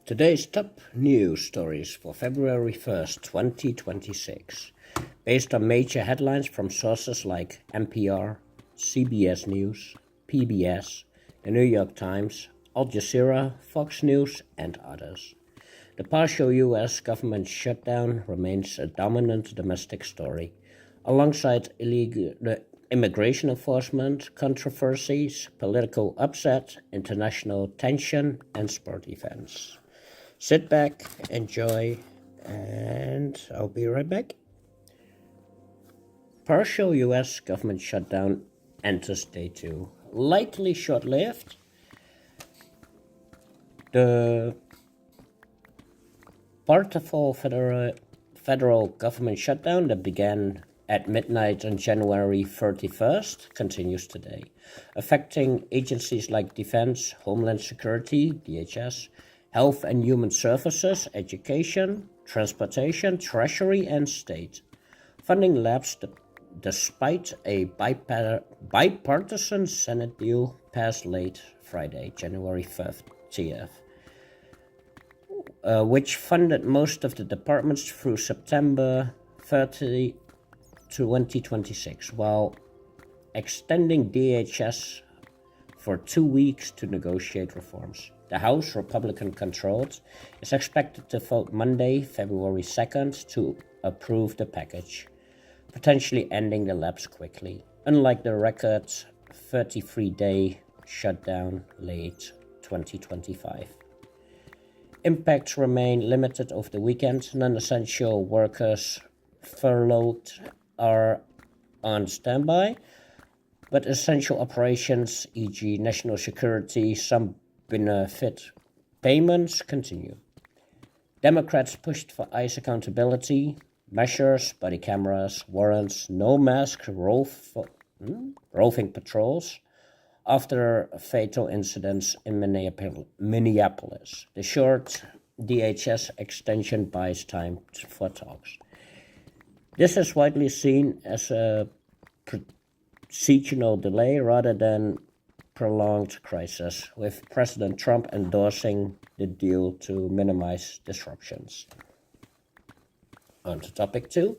Today's top news stories for February 1st, 2026, based on major headlines from sources like NPR, CBS News, PBS, The New York Times, Al Jazeera, Fox News, and others. The partial U.S. government shutdown remains a dominant domestic story, alongside illegal immigration enforcement, controversies, political upset, international tension, and sport events. Sit back, enjoy, and I'll be right back. Partial U.S. government shutdown enters day 2. Likely short-lived. The partial federal government shutdown that began at midnight on January 31st continues today, affecting agencies like Defense, Homeland Security, DHS, Health and Human Services, Education, Transportation, Treasury, and State. Funding lapsed despite a bipartisan Senate bill passed late Friday, January 30th, which funded most of the departments through September 30, 2026, while extending DHS for 2 weeks to negotiate reforms. The House, Republican-controlled, is expected to vote Monday, February 2nd, to approve the package, potentially ending the lapse quickly, unlike the record 33-day shutdown late 2025. Impacts remain limited over the weekend. Non-essential workers furloughed are on standby, but essential operations, e.g. national security, some benefit payments continue. Democrats pushed for ICE accountability measures, body cameras, warrants, no mask, roving patrols after fatal incidents in Minneapolis. The short DHS extension buys time for talks. This is widely seen as a procedural delay rather than prolonged crisis, with President Trump endorsing the deal to minimize disruptions. On to topic 2,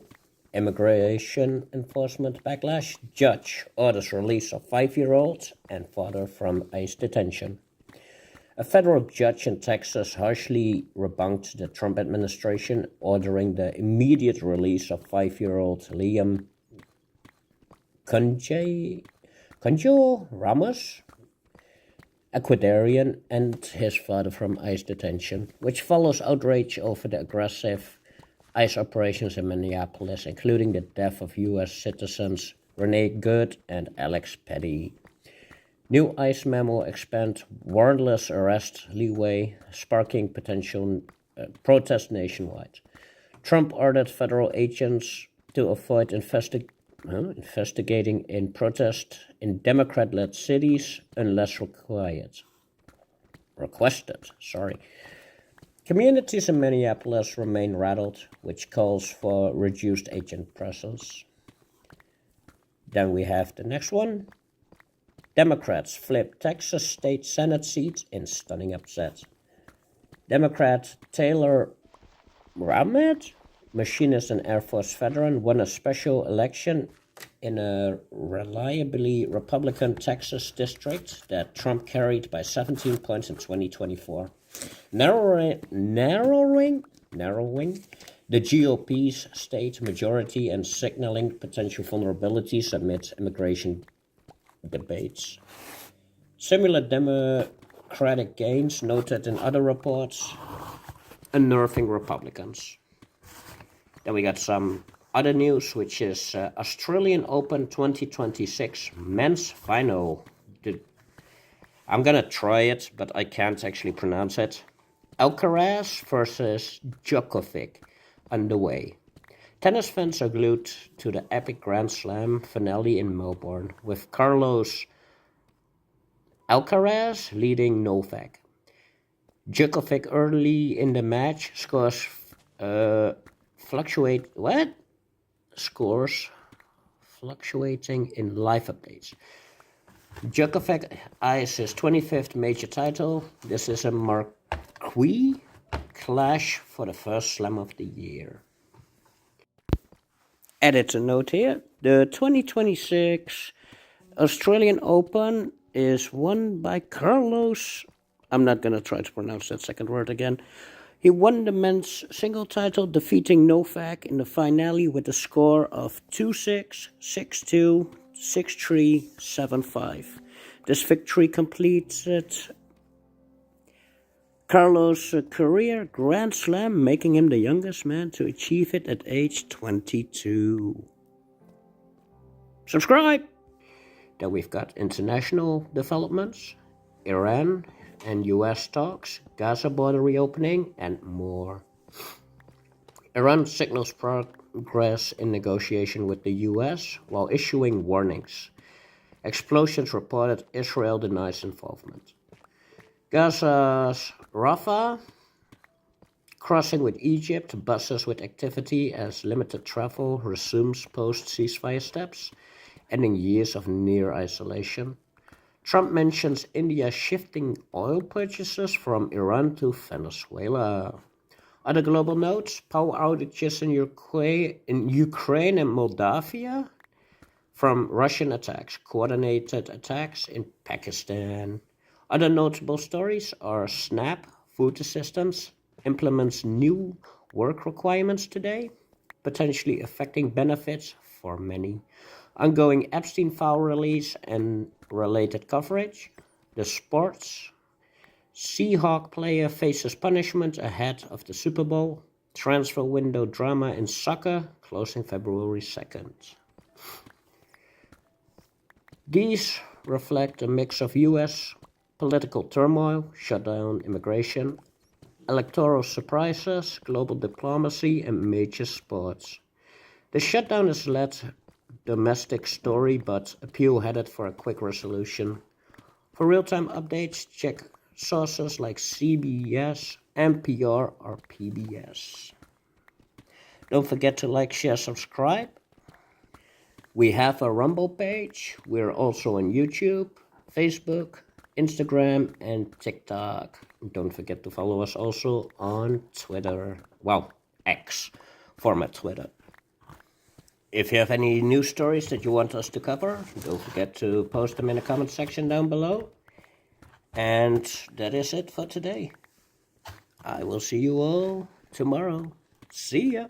immigration enforcement backlash. Judge orders release of 5-year-old and father from ICE detention. A federal judge in Texas harshly rebuked the Trump administration, ordering the immediate release of 5-year-old Liam Conejo Ramos, Ecuadorian, and his father from ICE detention, which follows outrage over the aggressive ICE operations in Minneapolis, including the death of U.S. citizens Renee Good and Alex Petty. New ICE memo expands warrantless arrest leeway, sparking potential protest nationwide. Trump ordered federal agents to avoid investigating in protest in Democrat-led cities unless requested. Communities in Minneapolis remain rattled, which calls for reduced agent presence. Then we have the next one. Democrats flip Texas state Senate seat in stunning upset. Democrat Taylor Rehmet, machinist and Air Force veteran, won a special election in a reliably Republican Texas district that Trump carried by 17 points in 2024. Narrowing the GOP's state majority and signaling potential vulnerabilities amid immigration debates. Similar Democratic gains noted in other reports, unnerving Republicans. Then we got some other news, which is Australian Open 2026 men's final. I'm gonna try it, but I can't actually pronounce it. Alcaraz versus Djokovic underway. Tennis fans are glued to the epic Grand Slam finale in Melbourne, with Carlos Alcaraz leading Novak. Djokovic early in the match scores fluctuating in live updates. Djokovic eyes his 25th major title. This is a marquee Backlash for the first slam of the year. Editor note here, the 2026 Australian Open is won by Carlos. I'm not going to try to pronounce that second word again. He won the men's single title, defeating Novak in the finale with a score of 2-6, 6-2, 6-3, 7-5. This victory completed Carlos' career Grand Slam, making him the youngest man to achieve it at age 22. Subscribe! Then we've got international developments, Iran and U.S. talks, Gaza border reopening, and more. Iran signals progress in negotiation with the U.S. while issuing warnings. Explosions reported, Israel denies involvement. Gaza's Rafah crossing with Egypt buzzes with activity as limited travel resumes post-ceasefire steps, ending years of near isolation. Trump mentions India shifting oil purchases from Iran to Venezuela. Other global notes, power outages in Ukraine and Moldavia from Russian attacks, coordinated attacks in Pakistan. Other notable stories are SNAP, food assistance, implements new work requirements today, potentially affecting benefits for many. Ongoing Epstein file release and related coverage. The sports. Seahawks player faces punishment ahead of the Super Bowl. Transfer window drama in soccer, closing February 2nd. These reflect a mix of U.S. political turmoil, shutdown immigration, electoral surprises, global diplomacy, and major sports. The shutdown has led domestic story, but appeal headed for a quick resolution. For real-time updates, check sources like CBS, NPR, or PBS. Don't forget to like, share, subscribe. We have a Rumble page. We're also on YouTube, Facebook, Instagram, and TikTok. Don't forget to follow us also on Twitter. Well, X, former Twitter. If you have any news stories that you want us to cover, don't forget to post them in the comment section down below. And that is it for today. I will see you all tomorrow. See ya!